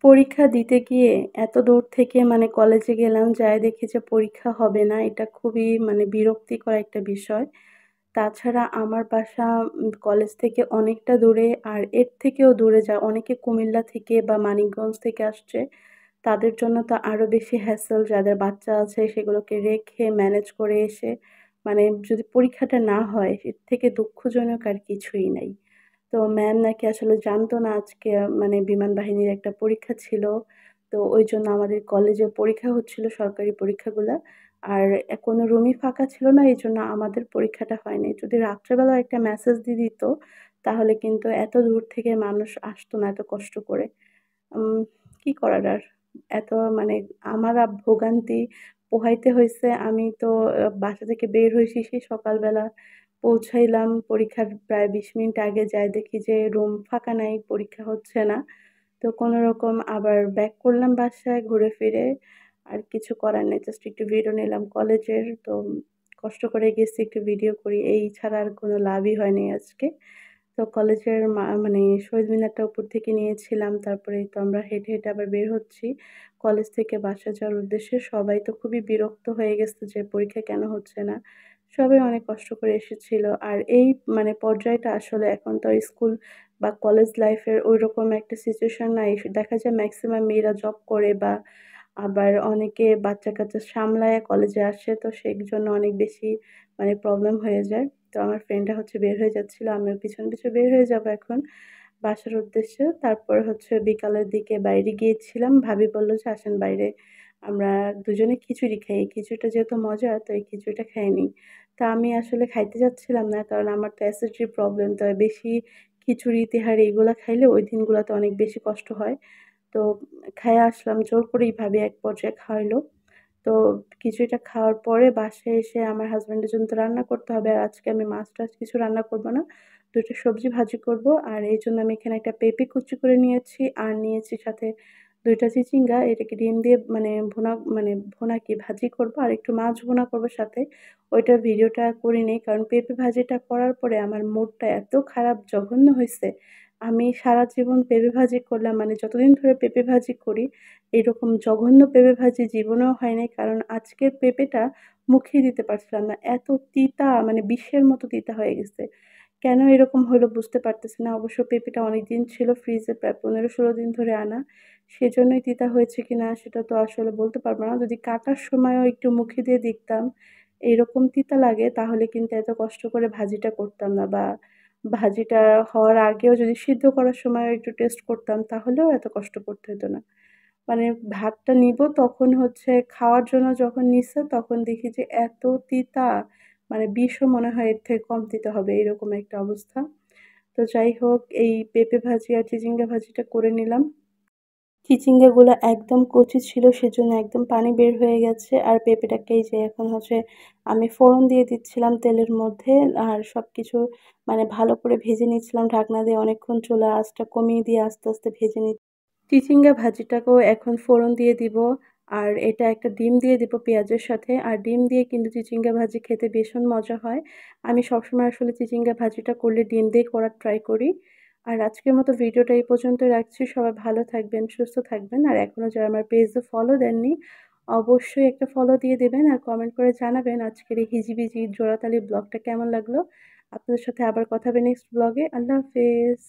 পরীক্ষা দিতে গিয়ে এত দূর থেকে কলেজে গেলাম, যায়ে দেখি যে পরীক্ষা হবে না। এটা খুবই বিরক্তিকর একটা বিষয়। তাছাড়া আমার বাসা কলেজ থেকে অনেকটা দূরে, আর এর থেকেও দূরে অনেকে কুমিল্লা থেকে বা মানিকগঞ্জ থেকে আসছে। তাদের জন্য তো আরো বেশি হ্যাসেল, যাদের বাচ্চা আছে সেগুলোকে রেখে ম্যানেজ করে এসে যদি পরীক্ষাটা না হয়, এর থেকে দুঃখজনক আর কিছুই নাই। তো ম্যাম নাকি আসলে জানতো না আজকে বিমান বাহিনীর একটা পরীক্ষা ছিল। তো ওইজন্য আমাদের কলেজে পরীক্ষা হচ্ছিল, সরকারি পরীক্ষাগুলা। আর কোনো রুমই ফাঁকা ছিল না, এইজন্য আমাদের পরীক্ষাটা হয়নি। যদি রাত্রেবেলা একটা মেসেজ দিয়ে দিত, তাহলে কিন্তু এত দূর থেকে মানুষ আসতো না এত কষ্ট করে। উম কি করার আর? এত মানে আমার ভোগান্তি পোহাইতে হইছে। আমি তো বাসা থেকে বের হইছি সেই সকালবেলা। পৌঁছাইলাম পরীক্ষার প্রায় ২০ মিনিট আগে, যাই দেখি যে রুম ফাঁকা নাই, পরীক্ষা হচ্ছে না। তো কোনরকম আবার ব্যাক করলাম বাসায় ঘুরে ফিরে। আর কিছু করার নেই। জাস্ট একটু ভিডিও নিলাম কলেজের। তো কষ্ট করে গেছি একটু ভিডিও করি। এই ছাড়া আর কোনো লাভই হয়নি আজকে। তো কলেজের শহীদ মিনারটা উপর থেকে নিয়েছিলাম। তারপরে এই তো আমরা হেঁটে, হেঁটে আবার বের হচ্ছি। কলেজ থেকে বাসা যাওয়ার উদ্দেশ্যে। সবাই তো খুবই বিরক্ত হয়ে গেছে যে পরীক্ষা কেন হচ্ছে না। সবাই অনেক কষ্ট করে এসেছিল। আর এই পর্যায়টা আসলে এখন তো আর স্কুল বা কলেজ লাইফের ঐরকম একটা সিচুয়েশন নাই। দেখা যায় মেক্সিমাম মেয়েরা জব করে বা আবার অনেকে বাচ্চা-কাচ্চা সামলায়া কলেজে আসে। তো সেজন্য অনেক বেশি প্রবলেম হয়ে যায়। তো আমার ফ্রেন্ডরা বের হয়ে যাচ্ছিল। আমিও পিছন, পিছন বের হয়ে যাবো এখন বাসার উদ্দেশ্যে। তারপরে বিকালের দিকে বাইরে গিয়েছিলাম। ভাবি বলল যে, "আসেন বাইরে আমরা দুজনে খিচুড়ি খাই।" এই খিচুড়িটা যেহেতু মজার, তো এই খিচুড়িটা খেয়ে নিই। তা আমি আসলে খাইতে চাচ্ছিলাম না। কারণ আমার তো অ্যাসিডিটির প্রবলেম। তো বেশি খিচুড়ি, তেহারি এগুলা খাইলে ওই দিনগুলাতে অনেক বেশি কষ্ট হয়। তো খাইয়া আসলাম। জোর করেই ভাবি এক পর্যায়ে খাওয়াইলো। তো খিচুড়িটা খাওয়ার পরে বাসায় এসে আমার হাসব্যান্ডের জন্য তো রান্না করতে হবে। আর আজকে আমি মাছ-টাছ কিছু রান্না করব না। ২ টা সবজি ভাজি করব। আর এইজন্য আমি এখানে একটা পেঁপে কুচি করে নিয়েছি। আর নিয়েছি সাথে ২ টা চিচিঙ্গা। এটাকে ডিম দিয়ে ভুনা কি ভাজি করব। আর একটু মাছ ভুনা করব সাথে। ওইটার ভিডিওটা করিনি। কারণ পেঁপে ভাজিটা করার পরে আমার মুডটা এত খারাপ জঘন্য হইছে। আমি সারা জীবন পেঁপে ভাজি করলাম। যতদিন ধরে পেঁপে ভাজি করি, এরকম জঘন্য পেঁপে ভাজি জীবনেও হয় নাই। কারণ আজকের পেঁপেটা মুখেই দিতে পারছিলাম না। এত তিতা, বিষের মতো তিতা হয়ে গেছে। কেন এরকম হলো বুঝতে পারতেছি না। অবশ্য পেঁপেটা অনেকদিন ছিল ফ্রিজে, প্রায় ১৫-১৬ দিন ধরে আনা। সেজন্যই তিতা হয়েছে কিনা সেটা তো আসলে বলতে পারব না। যদি কাটার সময়ও একটু মুখে দিয়ে দেখতাম এরকম তিতা লাগে, তাহলে কিন্তু এত কষ্ট করে ভাজিটা করতাম না। বা ভাজিটা হওয়ার আগেও যদি সিদ্ধ করার সময়ও একটু টেস্ট করতাম, তাহলেও এত কষ্ট করতে হতো না। মানে ভাতটা নিবো তখন খাওয়ার জন্য যখন নিচ্ছে তখন দেখি যে এত তিতা, বিষও মনে হয় এর থেকে কম তিতা হবে, এরকম একটা অবস্থা। তো যাই হোক, এই পেঁপে ভাজি আর চিচিঙ্গা ভাজিটা করে নিলাম। চিচিঙ্গাগুলা একদম কচি ছিল, সেজন্য একদম পানি বের হয়ে গেছে। আর পেঁপেটাকে এই যে এখন আমি ফোড়ন দিয়ে দিচ্ছিলাম তেলের মধ্যে। আর সবকিছু ভালো করে ভেজে নিচ্ছিলাম ঢাকনা দিয়ে অনেকক্ষণ, চুলার আঁচটা কমিয়ে দিয়ে আস্তে, আস্তে ভেজে চিচিঙ্গা ভাজিটাকেও এখন ফোড়ন দিয়ে দিব। আর এটা একটা ডিম দিয়ে দিব পেঁয়াজের সাথে। আর ডিম দিয়ে কিন্তু চিচিঙ্গা ভাজি খেতে ভীষণ মজা হয়। আমি সবসময় আসলে চিচিঙ্গা ভাজিটা করলে ডিম দিয়ে করার ট্রাই করি। আর আজকের মতো ভিডিওটা এই পর্যন্তই রাখছি। সবাই ভালো থাকবেন, সুস্থ থাকবেন। আর এখনো যারা আমার পেজে ফলো দেননি, অবশ্যই একটা ফলো দিয়ে দেবেন। আর কমেন্ট করে জানাবেন আজকের এই হিজিবিজি জোড়াতালি ব্লগটা কেমন লাগলো। আপনাদের সাথে আবার কথা হবে নেক্সট ব্লগে। আল্লাহ হাফেজ।